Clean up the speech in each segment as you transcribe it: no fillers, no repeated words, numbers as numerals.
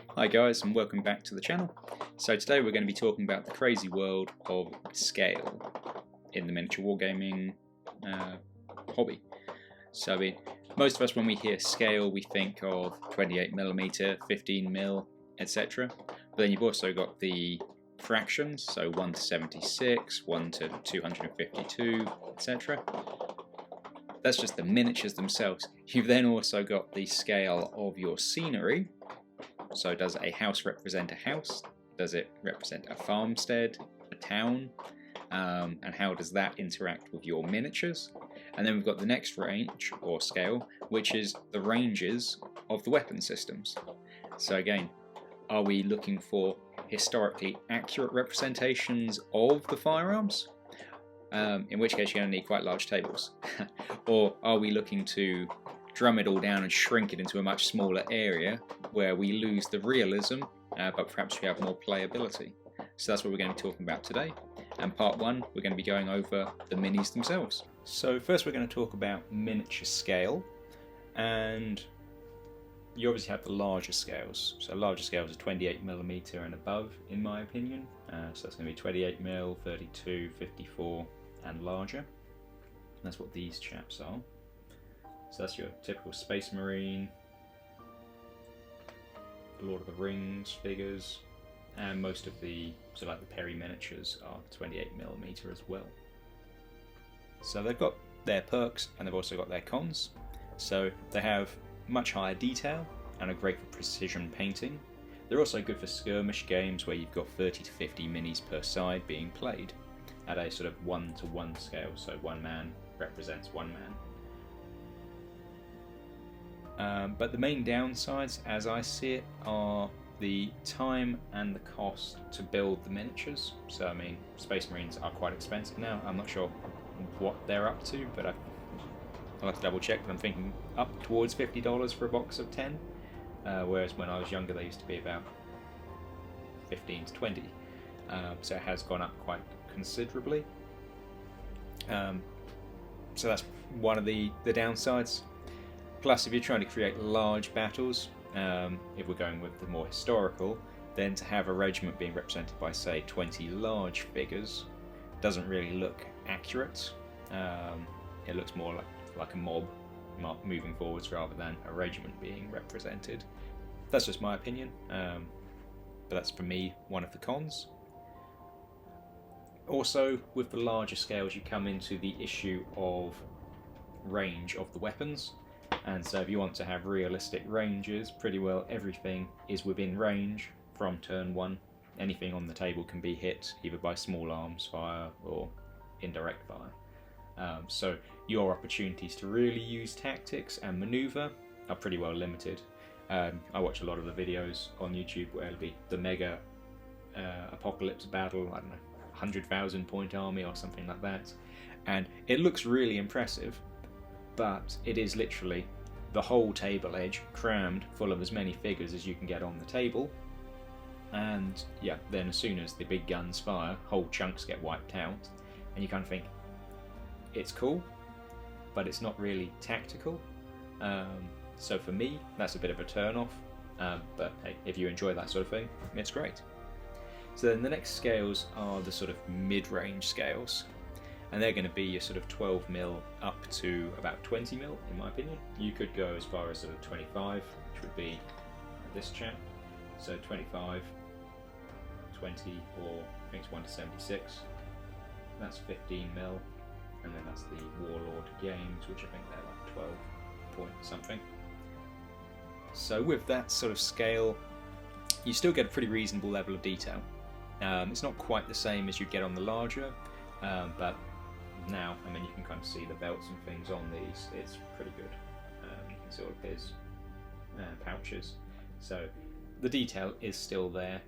Hi guys, and welcome back to the channel. So today we're going to be talking about the crazy world of scale in the miniature wargaming hobby. So most of us, when we hear scale, we think of 28mm, 15mm, etc. But then you've also got the fractions, so 1 to 76, 1 to 252, etc. That's just the miniatures themselves. You've then also got the scale of your scenery. So does a house represent a house? Does it represent a farmstead, a town? And how does that interact with your miniatures? And then we've got the next range, or scale, which is the ranges of the weapon systems. So again, are we looking for historically accurate representations of the firearms? In which case you're going to need quite large tables. Or are we looking to drum it all down and shrink it into a much smaller area where we lose the realism, but perhaps we have more playability? So that's what we're going to be talking about today. And part one, we're going to be going over the minis themselves. So first we're going to talk about miniature scale, and you obviously have the larger scales. So larger scales are 28mm and above, in my opinion. So that's going to be 28mm, 32, 54 and larger. That's what these chaps are. So that's your typical Space Marine, Lord of the Rings figures, and most of the, so like the Perry miniatures are 28mm as well. So they've got their perks and they've also got their cons. So they have much higher detail and are great for precision painting. They're also good for skirmish games where you've got 30 to 50 minis per side being played at a sort of 1-to-1 scale, so one man represents one man. But the main downsides, as I see it, are the time and the cost to build the miniatures. So I mean, Space Marines are quite expensive now. I'm not sure what they're up to, but I'll have to double check, but I'm thinking up towards $50 for a box of 10, whereas when I was younger they used to be about 15 to 20. So it has gone up quite considerably. So that's one of the downsides. Plus, if you're trying to create large battles, if we're going with the more historical, then to have a regiment being represented by, say, 20 large figures doesn't really look accurate. It looks more like a mob moving forwards rather than a regiment being represented. That's just my opinion, but that's for me one of the cons. Also, with the larger scales, you come into the issue of range of the weapons. And so if you want to have realistic ranges, pretty well everything is within range from turn 1. Anything on the table can be hit either by small arms fire or indirect fire. So your opportunities to really use tactics and maneuver are pretty well limited. I watch a lot of the videos on YouTube where it'll be the mega apocalypse battle, I don't know, 100,000 point army or something like that. And it looks really impressive, but it is literally the whole table edge crammed full of as many figures as you can get on the table. And yeah, then as soon as the big guns fire, whole chunks get wiped out, and you kind of think, it's cool, but it's not really tactical. So for me, that's a bit of a turn off, but hey, if you enjoy that sort of thing, it's great. So then the next scales are the sort of mid-range scales, and they're going to be your sort of 12mm up to about 20mm, in my opinion. You could go as far as sort of 25, which would be this chap. So 25, 20, or I think it's 1 to 76. That's 15mm, and then that's the Warlord Games, which I think they're like 12 point something. So with that sort of scale, you still get a pretty reasonable level of detail. It's not quite the same as you'd get on the larger, but now, I mean, you can kind of see the belts and things on these. It's pretty good. You can see all of his pouches. So the detail is still there,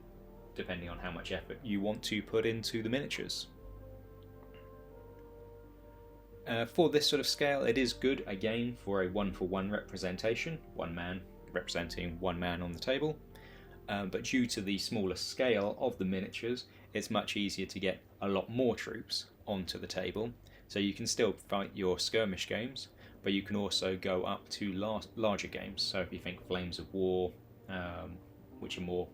depending on how much effort you want to put into the miniatures. For this sort of scale, it is good, again, for a 1-for-1 representation, one man representing one man on the table. But due to the smaller scale of the miniatures, it's much easier to get a lot more troops onto the table. So you can still fight your skirmish games, but you can also go up to larger games. So if you think Flames of War, which are more,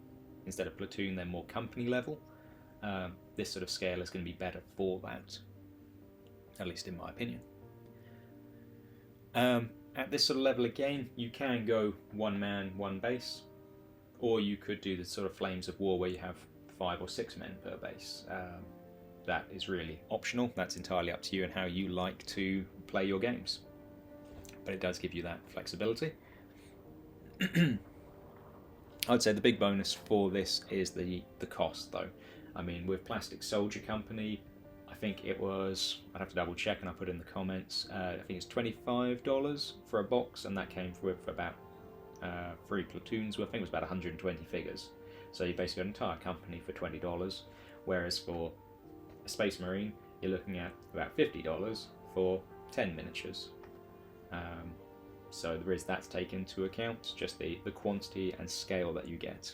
instead of platoon, they're more company level. This sort of scale is going to be better for that, at least in my opinion. At this sort of level again, you can go one man, one base, or you could do the sort of Flames of War where you have 5 or 6 men per base. That is really optional. That's entirely up to you and how you like to play your games. But it does give you that flexibility. I'd say the big bonus for this is the cost, though. I mean, with Plastic Soldier Company, I think it was, I'd have to double check and I'll put it in the comments, I think it's $25 for a box, and that came with about 3 platoons. Well, I think it was about 120 figures. So you basically got an entire company for $20, whereas for a Space Marine, you're looking at about $50 for 10 miniatures. So there is that to take into account, just the quantity and scale that you get.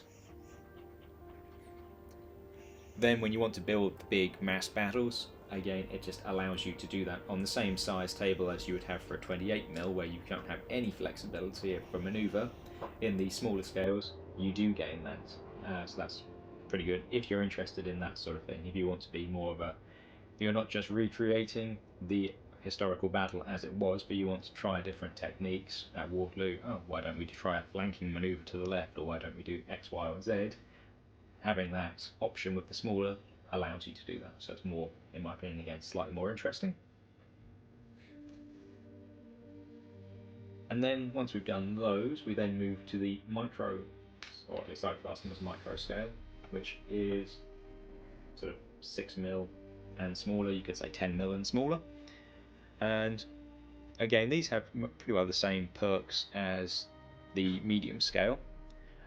Then when you want to build the big mass battles, again, it just allows you to do that on the same size table as you would have for a 28mm, where you don't have any flexibility for manoeuvre. In the smaller scales, you do gain that. So that's pretty good if you're interested in that sort of thing. If you want to be more of a, you're not just recreating the historical battle as it was, but you want to try different techniques at Waterloo. Oh, why don't we try a flanking manoeuvre to the left, or why don't we do X, Y, or Z? Having that option with the smaller allows you to do that. So it's more, in my opinion, again, slightly more interesting. And then once we've done those, we then move to the micro, or at least I class them as micro scale, which is sort of 6mm and smaller. You could say 10mm and smaller. And again, these have pretty well the same perks as the medium scale,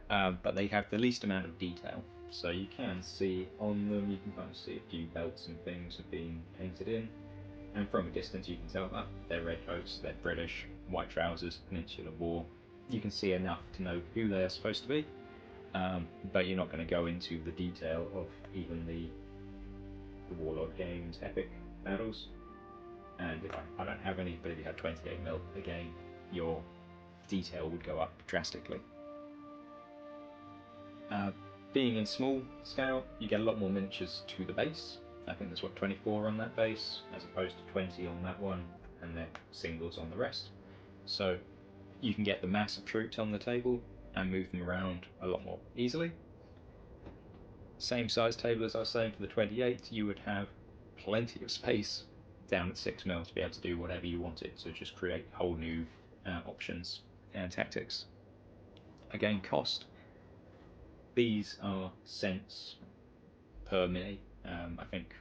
but they have the least amount of detail. So you can see on them, you can kind of see a few belts and things have been painted in, and from a distance you can tell that they're redcoats, they're British, white trousers, Peninsular War. You can see enough to know who they are supposed to be, but you're not going to go into the detail of even the Warlord Games epic battles. And if I don't have any, but if you had 28mm, again, your detail would go up drastically. Being in small scale, you get a lot more miniatures to the base. I think there's 24 on that base, as opposed to 20 on that one, and then singles on the rest. So you can get the mass of troops on the table and move them around a lot more easily. Same size table as I was saying for the 28, you would have plenty of space down at 6mm to be able to do whatever you wanted, so just create whole new options and tactics. Again, cost. These are cents per mini. I think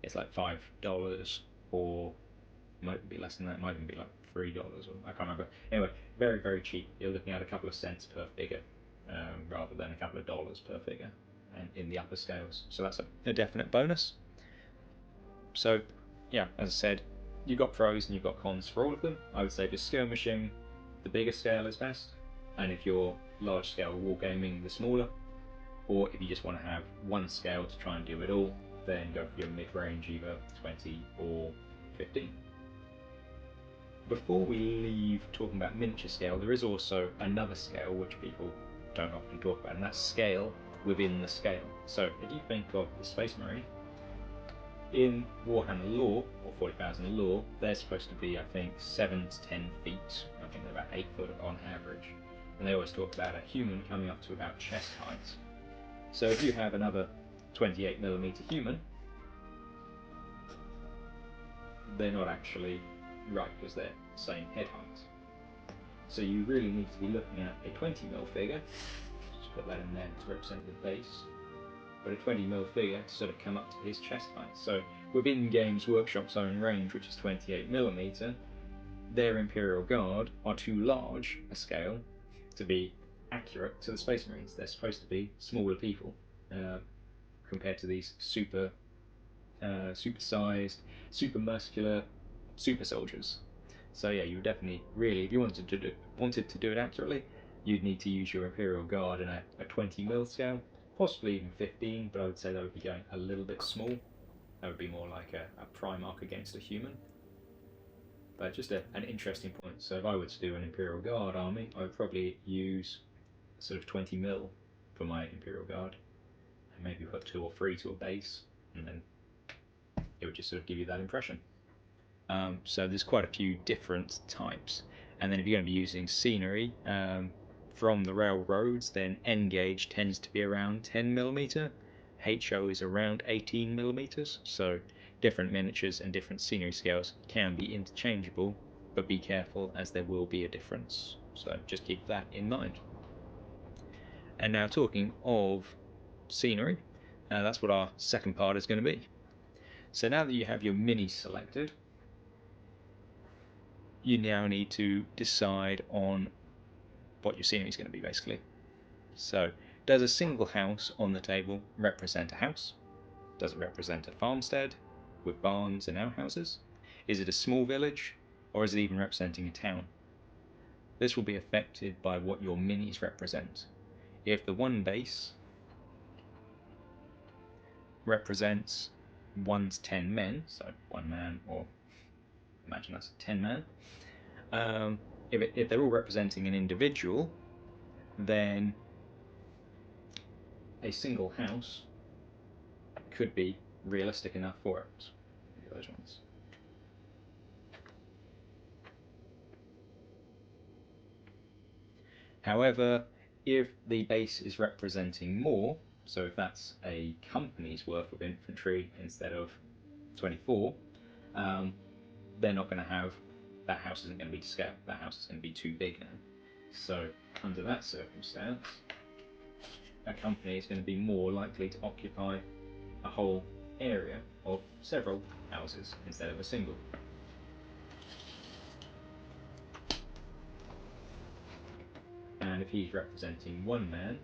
it's like $5, or might be less than that. It might even be like $3, or I can't remember. Anyway, very, very cheap. You're looking at a couple of cents per figure, rather than a couple of dollars per figure, and in the upper scales. So that's a definite bonus. So yeah, as I said, you've got pros and you've got cons for all of them. I would say for skirmishing, the bigger scale is best, and if you're large scale wargaming, the smaller. Or if you just want to have one scale to try and do it all, then go for your mid-range, either 20 or 15. Before we leave talking about miniature scale, there is also another scale which people don't often talk about, and that's scale within the scale. So if you think of the Space Marine, in Warhammer lore, or 40,000 lore, they're supposed to be, I think, 7 to 10 feet. I think they're about 8 foot on average. And they always talk about a human coming up to about chest height. So if you have another 28mm human, they're not actually right because they're the same head height. So you really need to be looking at a 20mm figure, just put that in there to represent the base, but a 20mm figure to sort of come up to his chest height. So within Games Workshop's own range, which is 28mm, their Imperial Guard are too large a scale to be accurate to the Space Marines. They're supposed to be smaller people compared to these super sized, super muscular super soldiers. So yeah, you would definitely, really, if you wanted to do it accurately, you'd need to use your Imperial Guard in a 20mm scale, possibly even 15, but I would say that would be going a little bit small. That would be more like a Primarch against a human. But just an interesting point. So if I were to do an Imperial Guard army, I would probably use sort of 20 mil for my Imperial Guard, and maybe put 2 or 3 to a base, and then it would just sort of give you that impression. So there's quite a few different types. And then if you're going to be using scenery from the railroads, then N gauge tends to be around 10mm, HO is around 18mm, so different miniatures and different scenery scales can be interchangeable, but be careful as there will be a difference. So just keep that in mind. And now talking of scenery, that's what our second part is going to be. So now that you have your minis selected, you now need to decide on what your scenery is going to be, basically. So, does a single house on the table represent a house? Does it represent a farmstead with barns and outhouses? Is it a small village, or is it even representing a town? This will be affected by what your minis represent. If the one base represents 1 to 10 men, so 1 man, or imagine that's 10 men, if they're all representing an individual, then a single house could be realistic enough for it. Those ones. However, if the base is representing more, so if that's a company's worth of infantry instead of 24, they're not going to have, that house isn't going to be to scale, that house is going to be too big now. So under that circumstance, a company is going to be more likely to occupy a whole area of several houses instead of a single. And if he's representing 1 man,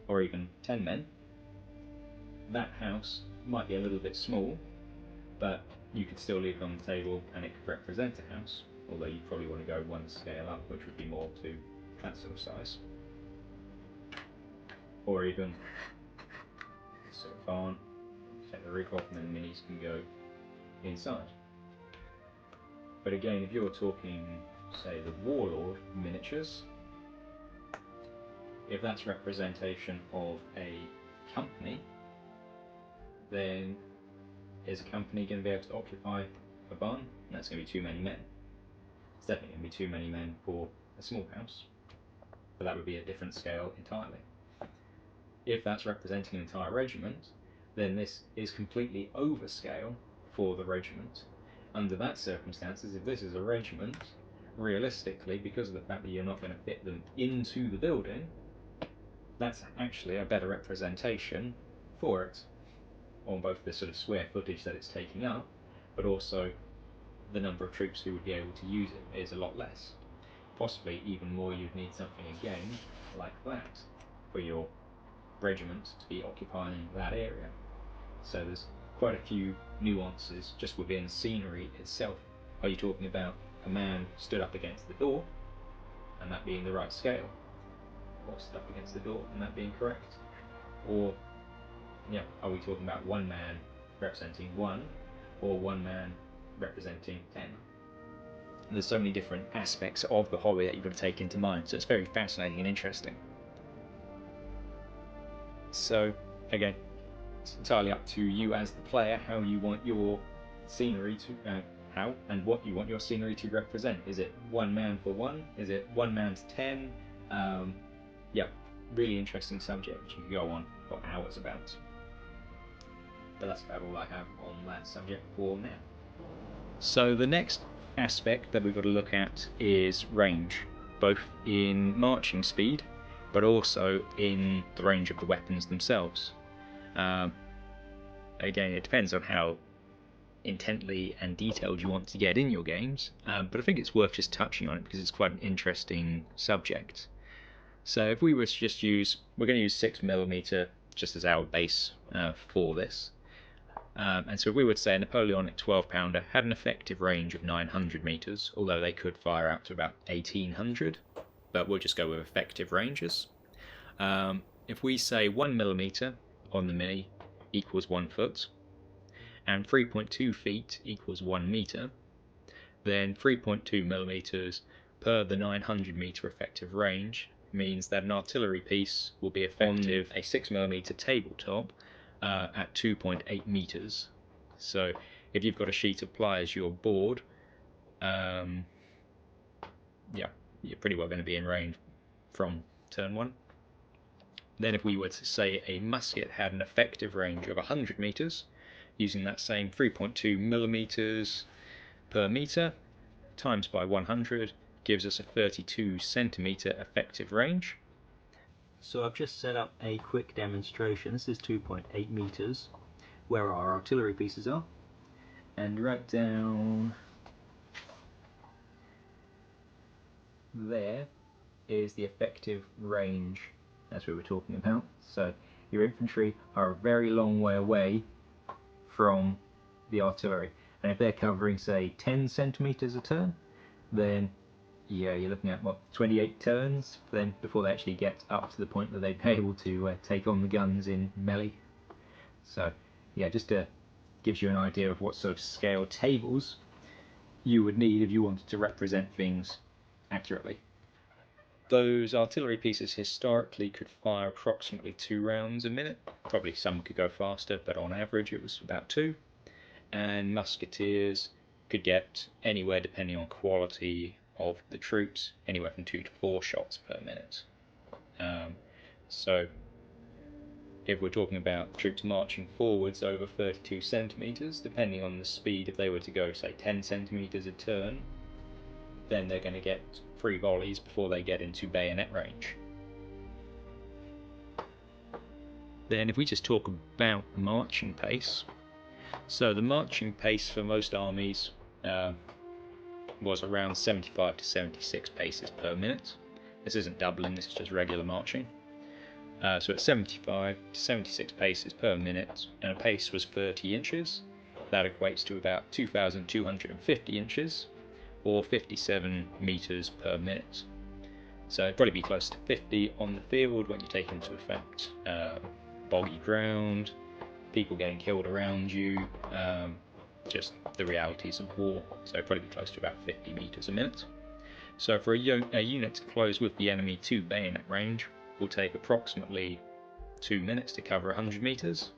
or even 10 men, that house might be a little bit small, but you could still leave it on the table and it could represent a house, although you probably want to go 1 scale up, which would be more to that sort of size. Or even sort of barn, take the roof off and then the minis can go inside. But again, if you're talking, say, the Warlord miniatures, if that's representation of a company, then is a company going to be able to occupy a barn? And that's going to be too many men. It's definitely going to be too many men for a small house, but that would be a different scale entirely. If that's representing an entire regiment, then this is completely overscale for the regiment. Under that circumstances, if this is a regiment, realistically, because of the fact that you're not going to fit them into the building, that's actually a better representation for it, on both the sort of square footage that it's taking up, but also the number of troops who would be able to use it is a lot less. Possibly even more, you'd need something again like that for your regiment to be occupying that area. So there's quite a few nuances just within scenery itself. Are you talking about a man stood up against the door and that being the right scale, or stood up against the door and that being correct? Or are we talking about 1 man representing 1, or 1 man representing 10? There's so many different aspects of the hobby that you've got to take into mind, so it's very fascinating and interesting. So again, it's entirely up to you as the player how you want your scenery to how and what you want your scenery to represent. Is it 1 man for 1? Is it 1 man to 10? Really interesting subject which you can go on for hours about. But that's about all I have on that subject for now. So the next aspect that we've got to look at is range, both in marching speed but also in the range of the weapons themselves. Again, it depends on how intently and detailed you want to get in your games, but I think it's worth just touching on it because it's quite an interesting subject. So if we were to just use, we're going to use 6mm just as our base for this. And so if we would say a Napoleonic 12-pounder had an effective range of 900 meters, although they could fire out to about 1800, but we'll just go with effective ranges. If we say 1mm on the mini equals 1 foot, and 3.2 feet equals 1 meter, then 3.2 millimeters per the 900 meter effective range means that an artillery piece will be effective on a 6mm tabletop at 2.8 meters. So if you've got a sheet of ply as your board, yeah, you're pretty well going to be in range from turn 1. Then if we were to say a musket had an effective range of 100 meters, using that same 3.2 millimeters per meter times by 100 gives us a 32 centimeter effective range. So I've just set up a quick demonstration. This is 2.8 meters where our artillery pieces are, and right down there is the effective range as we were talking about. So your infantry are a very long way away from the artillery, and if they're covering say 10 centimeters a turn, then yeah, you're looking at what, 28 turns then before they actually get up to the point that they'd be able to take on the guns in melee. So yeah, just gives you an idea of what sort of scale tables you would need if you wanted to represent things accurately. Those artillery pieces historically could fire approximately 2 rounds a minute. Probably some could go faster, but on average it was about 2. And musketeers could get anywhere, depending on quality of the troops, anywhere from 2 to 4 shots per minute. So if we're talking about troops marching forwards over 32 centimeters, depending on the speed, if they were to go say 10 centimeters a turn, then they're going to get 3 volleys before they get into bayonet range. Then if we just talk about marching pace, so the marching pace for most armies was around 75 to 76 paces per minute. This isn't doubling, this is just regular marching. So at 75 to 76 paces per minute, and a pace was 30 inches, that equates to about 2,250 inches, or 57 meters per minute. So it'd probably be close to 50 on the field when you take into effect boggy ground, people getting killed around you, just the realities of war. So it'd probably be close to about 50 meters a minute. So for a unit to close with the enemy to bayonet range will take approximately 2 minutes to cover 100 meters,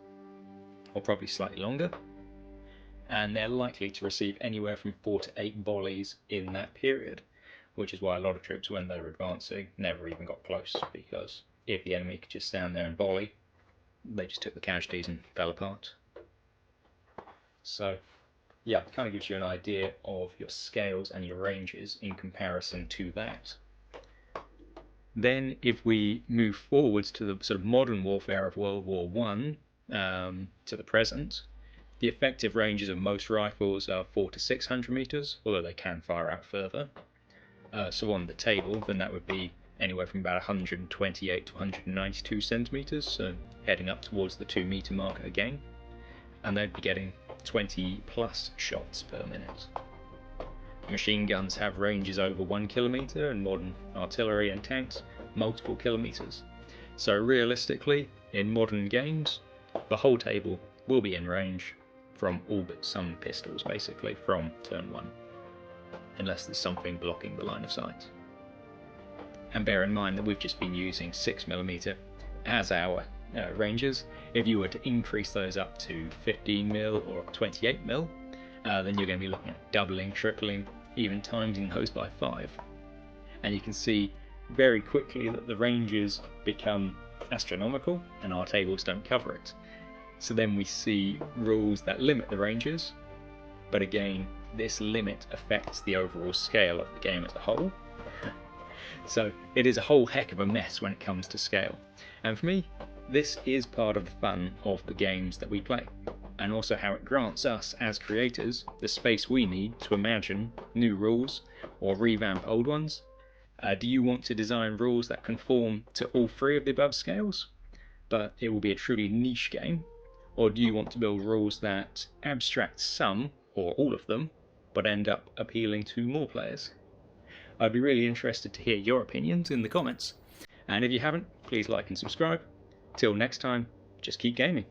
or probably slightly longer. And they're likely to receive anywhere from 4 to 8 volleys in that period, which is why a lot of troops, when they were advancing, never even got close, because if the enemy could just stand there and volley, they just took the casualties and fell apart. So yeah, it kind of gives you an idea of your scales and your ranges in comparison to that. Then if we move forwards to the sort of modern warfare of World War I to the present, the effective ranges of most rifles are 400 to 600 meters, although they can fire out further. So on the table, then that would be anywhere from about 128 to 192 centimeters, so heading up towards the 2 meter mark again. And they'd be getting 20 plus shots per minute. Machine guns have ranges over 1 kilometer, and modern artillery and tanks multiple kilometers. So realistically, in modern games, the whole table will be in range from all but some pistols, basically, from turn 1, unless there's something blocking the line of sight. And bear in mind that we've just been using 6mm as our ranges. If you were to increase those up to 15mm or 28mm, then you're going to be looking at doubling, tripling, even timesing those by 5. And you can see very quickly that the ranges become astronomical and our tables don't cover it. So then we see rules that limit the ranges, but again, this limit affects the overall scale of the game as a whole. So it is a whole heck of a mess when it comes to scale. And for me, this is part of the fun of the games that we play, and also how it grants us as creators the space we need to imagine new rules or revamp old ones. Do you want to design rules that conform to all 3 of the above scales, but it will be a truly niche game? Or do you want to build rules that abstract some, or all of them, but end up appealing to more players? I'd be really interested to hear your opinions in the comments. And if you haven't, please like and subscribe. Till next time, just keep gaming.